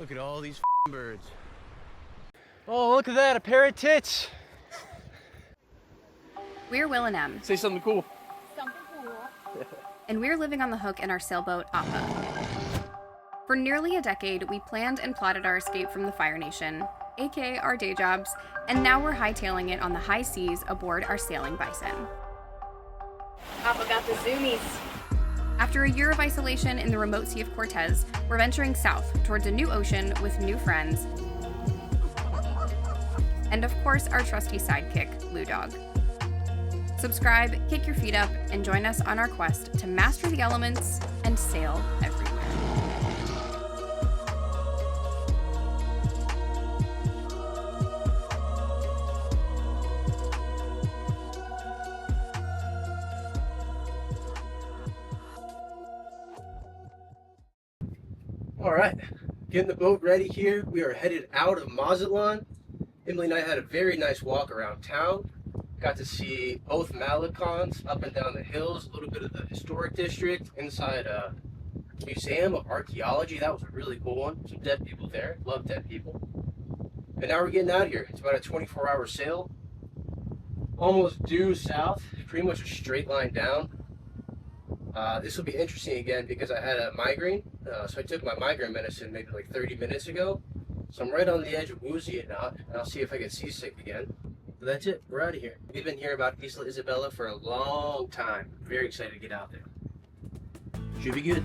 Look at all these birds. Oh, look at that, a pair of tits. We're Will and Em. Say something cool. And we're living on the hook in our sailboat, Appa. For nearly a decade, we planned and plotted our escape from the Fire Nation, aka our day jobs, and now we're hightailing it on the high seas aboard our sailing Bison. Appa got the zoomies. After a year of isolation in the remote Sea of Cortez, we're venturing south towards a new ocean with new friends, and of course our trusty sidekick, Blue Dog. Subscribe, kick your feet up, and join us on our quest to master the elements and sail everywhere. All right, getting the boat ready here. We are headed out of Mazatlan. Emily and I had a very nice walk around town. Got to see both Malecons up and down the hills, a little bit of the historic district, inside a museum of archaeology. That was a really cool one. Some dead people there. Love dead people. And now we're getting out of here. It's about a 24-hour sail. Almost due south, pretty much a straight line down. This will be interesting again because I had a migraine. So I took my migraine medicine maybe like 30 minutes ago. So I'm right on the edge of woozy it not, and I'll see if I get seasick again. But that's it, we're out of here. We've been hearing about Isla Isabel for a long time. Very excited to get out there. Should be good.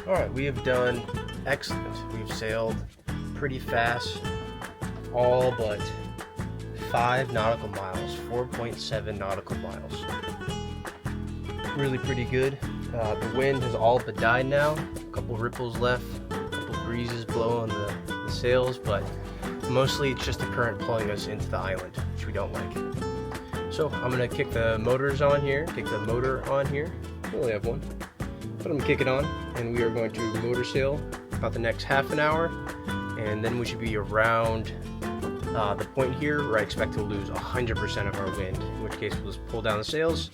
All right, we have done excellent. We've sailed pretty fast, all but 5 nautical miles, 4.7 nautical miles. Really pretty good. The wind has all but died now. A couple ripples left, a couple breezes blowing the sails, but mostly it's just the current pulling us into the island, which we don't like. So I'm gonna kick the motor on here. We only have one. But I'm gonna kick it on, and we are going to motor sail about the next half an hour, and then we should be around the point here where I expect to lose 100% of our wind, in which case we'll just pull down the sails,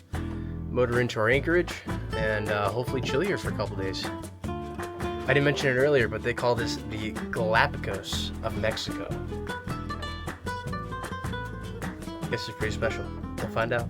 motor into our anchorage, and hopefully chill here for a couple days. I didn't mention it earlier, but they call this the Galapagos of Mexico. I guess it's pretty special. We'll find out.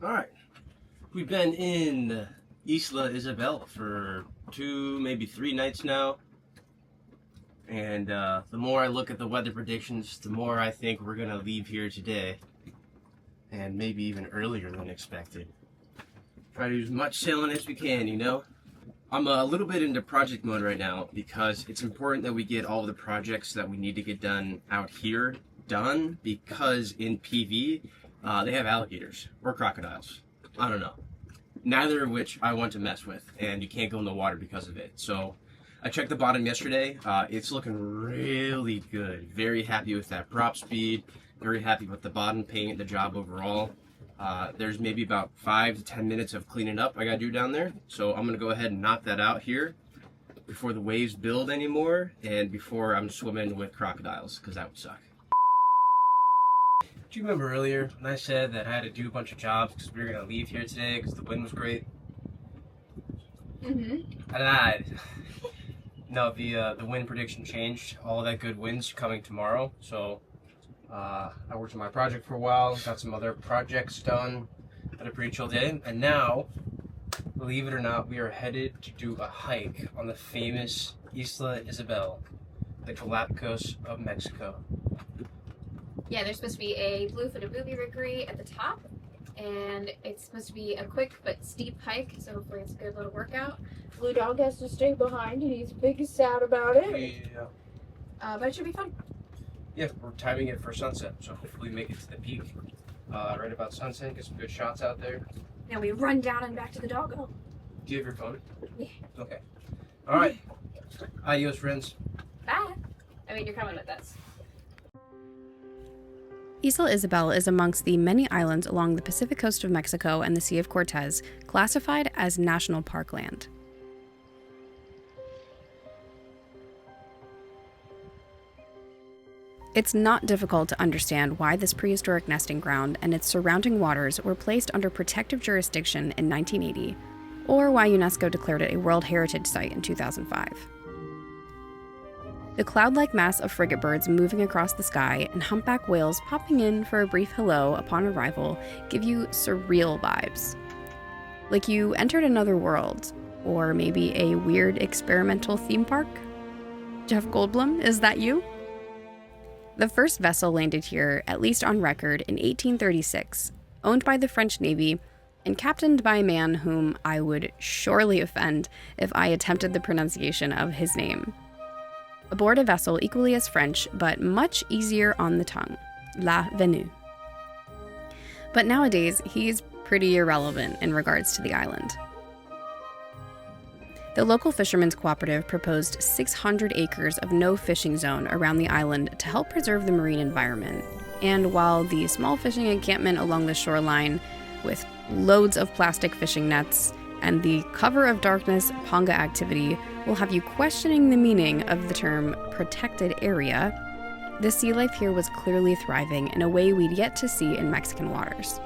Alright, we've been in Isla Isabel for 2, maybe 3 nights now, and the more I look at the weather predictions, the more I think we're gonna leave here today, and maybe even earlier than expected. Try to do as much sailing as we can, you know? I'm a little bit into project mode right now because it's important that we get all of the projects that we need to get done out here done, because in PV, they have alligators or crocodiles. I don't know. Neither of which I want to mess with, and you can't go in the water because of it. So I checked the bottom yesterday. It's looking really good. Very happy with that prop speed. Very happy with the bottom paint, the job overall. There's maybe about 5 to 10 minutes of cleaning up I gotta do down there. So I'm gonna go ahead and knock that out here before the waves build anymore and before I'm swimming with crocodiles, because that would suck. Do you remember earlier when I said that I had to do a bunch of jobs because we were going to leave here today because the wind was great? Mm-hmm. I lied. No, the wind prediction changed. All that good winds coming tomorrow. So I worked on my project for a while, got some other projects done, had a pretty chill day, and now, believe it or not, we are headed to do a hike on the famous Isla Isabel, the Galapagos of Mexico. Yeah, there's supposed to be a blue-footed booby rookery at the top, and it's supposed to be a quick but steep hike, so hopefully it's a good little workout. Blue Dog has to stay behind, and he's big and sad about it. Yeah. But it should be fun. Yeah, we're timing it for sunset, so hopefully make it to the peak right about sunset. Get some good shots out there. Now we run down and back to the doggo. Do you have your phone? Yeah. Okay. All right. Adios, friends. Bye. I mean, you're coming with us. Isla Isabel is amongst the many islands along the Pacific coast of Mexico and the Sea of Cortez classified as national park land. It's not difficult to understand why this prehistoric nesting ground and its surrounding waters were placed under protective jurisdiction in 1980, or why UNESCO declared it a World Heritage Site in 2005. The cloud-like mass of frigate birds moving across the sky and humpback whales popping in for a brief hello upon arrival give you surreal vibes. Like you entered another world, or maybe a weird experimental theme park? Jeff Goldblum, is that you? The first vessel landed here, at least on record, in 1836, owned by the French Navy and captained by a man whom I would surely offend if I attempted the pronunciation of his name. Aboard a vessel equally as French, but much easier on the tongue, La Venue. But nowadays, he's pretty irrelevant in regards to the island. The local fishermen's cooperative proposed 600 acres of no fishing zone around the island to help preserve the marine environment. And while the small fishing encampment along the shoreline, with loads of plastic fishing nets and the cover of darkness panga activity, will have you questioning the meaning of the term protected area, the sea life here was clearly thriving in a way we'd yet to see in Mexican waters.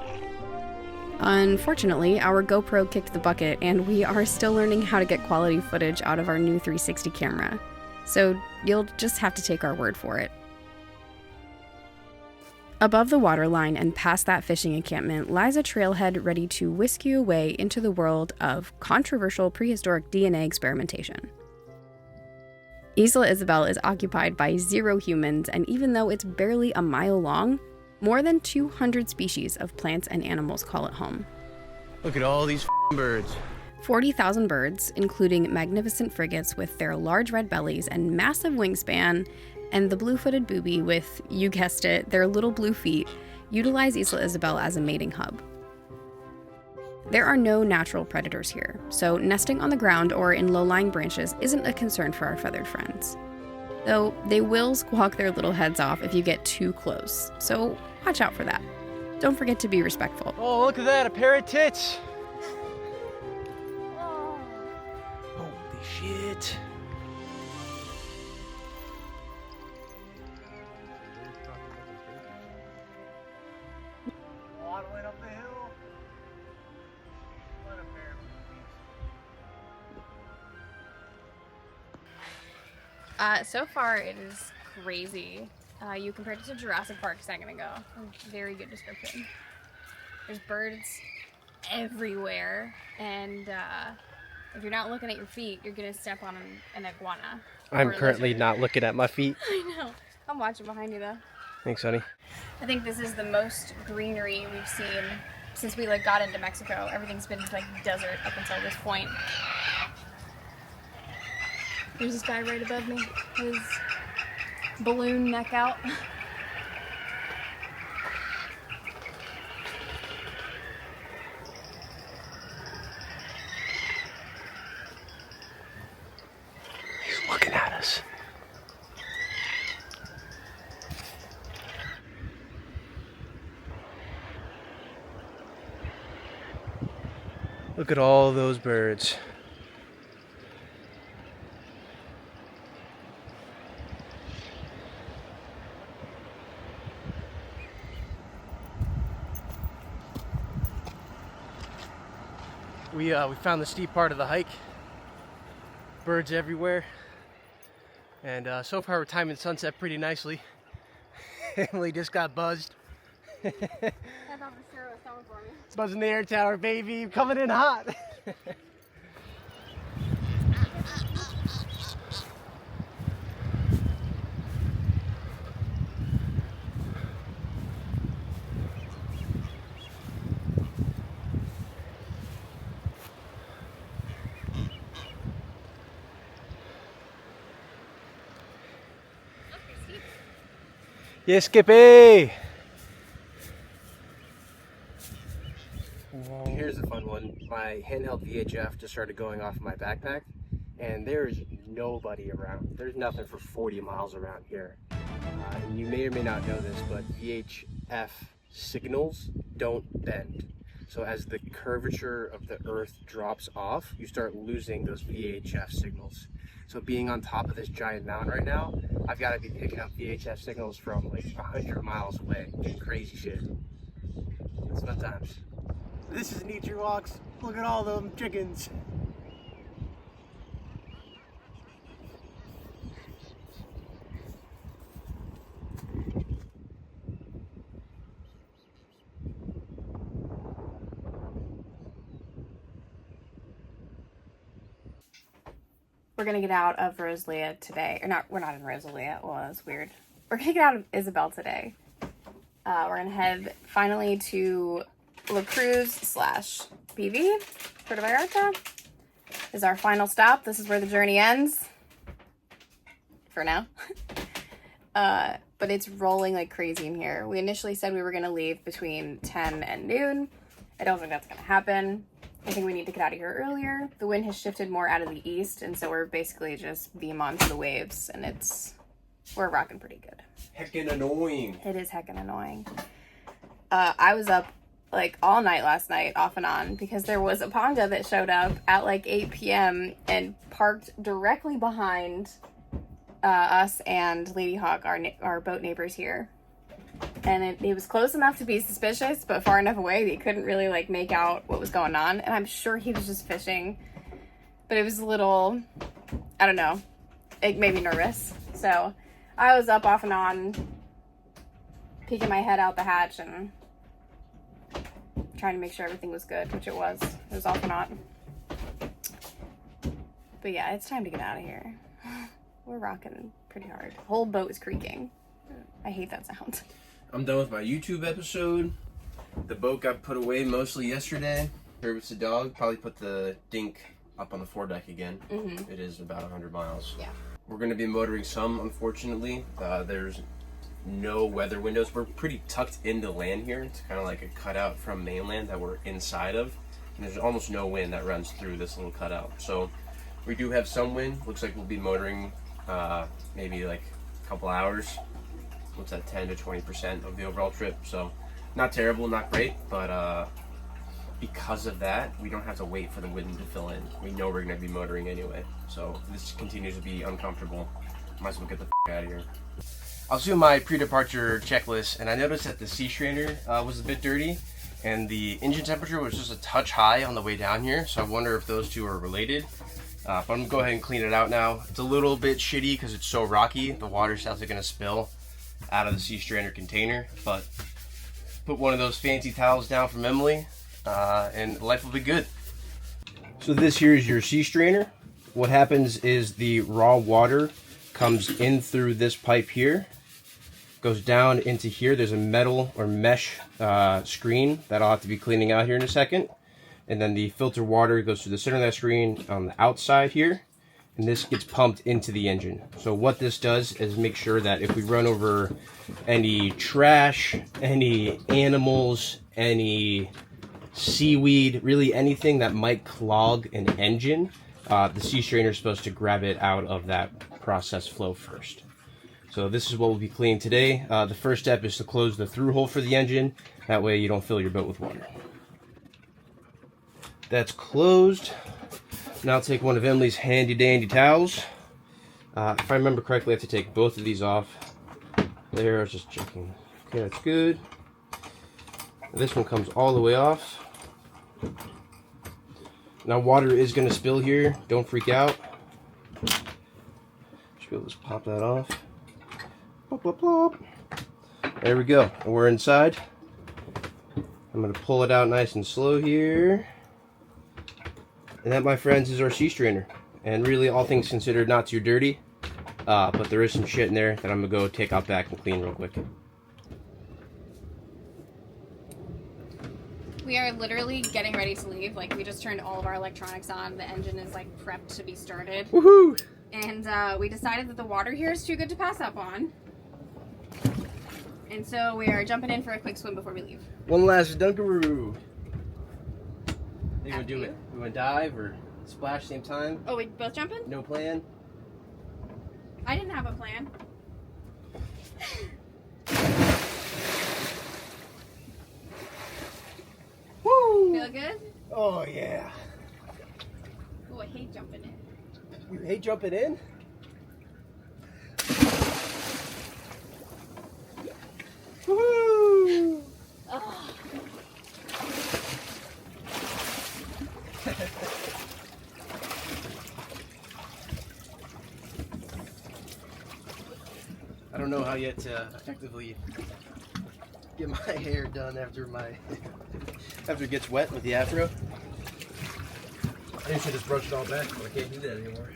Unfortunately, our GoPro kicked the bucket and we are still learning how to get quality footage out of our new 360 camera, so you'll just have to take our word for it. Above the waterline and past that fishing encampment lies a trailhead ready to whisk you away into the world of controversial prehistoric DNA experimentation. Isla Isabel is occupied by 0 humans, and even though it's barely a mile long, more than 200 species of plants and animals call it home. Look at all these birds. 40,000 birds, including magnificent frigates with their large red bellies and massive wingspan, and the blue-footed booby with, you guessed it, their little blue feet, utilize Isla Isabel as a mating hub. There are no natural predators here, so nesting on the ground or in low-lying branches isn't a concern for our feathered friends. Though they will squawk their little heads off if you get too close, so watch out for that. Don't forget to be respectful. Oh, look at that, a pair of tits. Holy shit. Waddling up the hill. What a pair of So far it is crazy. You compared it to Jurassic Park a second ago. Very good description. There's birds everywhere, and if you're not looking at your feet, you're gonna step on an iguana. I'm currently not looking at my feet. I know. I'm watching behind you though. Thanks, honey. I think this is the most greenery we've seen since we got into Mexico. Everything's been like desert up until this point. There's this guy right above me, his balloon neck out. He's looking at us. Look at all those birds. We found the steep part of the hike. Birds everywhere. And so far we're timing sunset pretty nicely. Emily just got buzzed. I thought the Sarah was coming for me. Buzzing the air tower, baby. Coming in hot. Yes, Skippy! Here's a fun one. My handheld VHF just started going off my backpack, and there's nobody around. There's nothing for 40 miles around here. And you may or may not know this, but VHF signals don't bend. So as the curvature of the Earth drops off, you start losing those VHF signals. So being on top of this giant mountain right now, I've got to be picking up VHF signals from like 100 miles away. Crazy shit. It's fun times. This is Nature Walks. Look at all them chickens. We're gonna get out of Rosalia today. Or not, we're not in Rosalia. Well, that's weird. We're gonna get out of Isabel today. We're gonna head finally to La Cruz / PV, Puerto Vallarta, is our final stop. This is where the journey ends. For now. But it's rolling like crazy in here. We initially said we were gonna leave between 10 and noon. I don't think that's gonna happen. I think we need to get out of here earlier. The wind has shifted more out of the east, and so we're basically just beam onto the waves, and we're rocking pretty good. Heckin' annoying. It is heckin' annoying. I was up like all night last night, off and on, because there was a panda that showed up at like 8 p.m. and parked directly behind us and Lady Hawk, our boat neighbors here. And it was close enough to be suspicious, but far enough away that you couldn't really like make out what was going on. And I'm sure he was just fishing, but it was a little, I don't know, it made me nervous. So I was up off and on, peeking my head out the hatch and trying to make sure everything was good, which it was. It was off and on. But yeah, it's time to get out of here. We're rocking pretty hard. The whole boat is creaking. I hate that sound. I'm done with my YouTube episode. The boat got put away mostly yesterday. Herbert's the dog. Probably put the dink up on the foredeck again. Mm-hmm. It is about 100 miles. Yeah. We're going to be motoring some, unfortunately. There's no weather windows. We're pretty tucked into land here. It's kind of like a cutout from mainland that we're inside of. And there's almost no wind that runs through this little cutout. So we do have some wind. Looks like we'll be motoring maybe like a couple hours. Looks at 10 to 20% of the overall trip. So not terrible, not great, but because of that, we don't have to wait for the wind to fill in. We know we're going to be motoring anyway. So this continues to be uncomfortable. Might as well get the out of here. I was doing my pre-departure checklist, and I noticed that the sea strainer was a bit dirty, and the engine temperature was just a touch high on the way down here. So I wonder if those two are related. But I'm going to go ahead and clean it out now. It's a little bit shitty because it's so rocky. The water's actually going to spill out of the sea strainer container, but put one of those fancy towels down from Emily, and life will be good. So this here is your sea strainer. What happens is the raw water comes in through this pipe here, goes down into here. There's a metal or mesh screen that I'll have to be cleaning out here in a second. And then the filter water goes through the center of that screen on the outside here. And this gets pumped into the engine. So what this does is make sure that if we run over any trash, any animals, any seaweed, really anything that might clog an engine, the sea strainer is supposed to grab it out of that process flow first. So this is what we'll be cleaning today. The first step is to close the through hole for the engine. That way you don't fill your boat with water. That's closed. Now I'll take one of Emily's handy dandy towels. If I remember correctly, I have to take both of these off. There, I was just checking. Okay, that's good. This one comes all the way off. Now water is going to spill here. Don't freak out. Should be able to just pop that off. Plop, plop, plop. There we go. We're inside. I'm going to pull it out nice and slow here. And that, my friends, is our sea strainer. And really, all things considered, not too dirty. But there is some shit in there that I'm going to go take out back and clean real quick. We are literally getting ready to leave. Like, we just turned all of our electronics on. The engine is, like, prepped to be started. Woohoo! And we decided that the water here is too good to pass up on. And so we are jumping in for a quick swim before we leave. One last dunkaroo. You want to do After it? We want to dive or splash same time? Oh, we both jumping? No plan? I didn't have a plan. Woo! Feel good? Oh yeah. Oh, I hate jumping in. You hate jumping in? Woo! Oh. I don't know how yet to effectively get my hair done after after it gets wet with the afro. I should just brush it all back, but I can't do that anymore.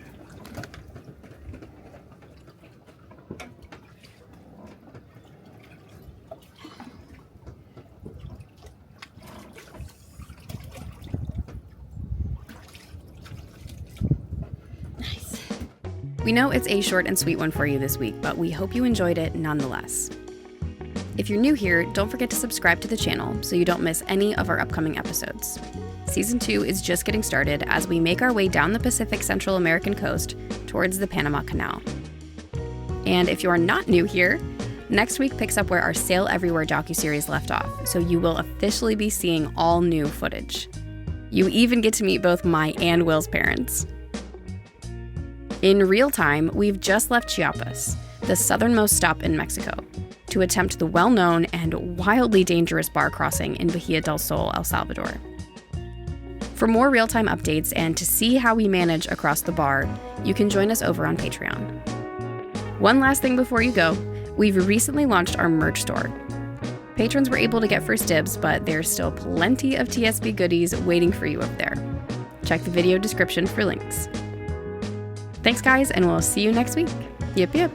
We know it's a short and sweet one for you this week, but we hope you enjoyed it nonetheless. If you're new here, don't forget to subscribe to the channel so you don't miss any of our upcoming episodes. Season 2 is just getting started as we make our way down the Pacific Central American coast towards the Panama Canal. And if you're not new here, next week picks up where our Sail Everywhere docuseries left off, so you will officially be seeing all new footage. You even get to meet both my and Will's parents. In real time, we've just left Chiapas, the southernmost stop in Mexico, to attempt the well-known and wildly dangerous bar crossing in Bahia del Sol, El Salvador. For more real-time updates and to see how we manage across the bar, you can join us over on Patreon. One last thing before you go, we've recently launched our merch store. Patrons were able to get first dibs, but there's still plenty of TSB goodies waiting for you up there. Check the video description for links. Thanks, guys, and we'll see you next week. Yip, yip.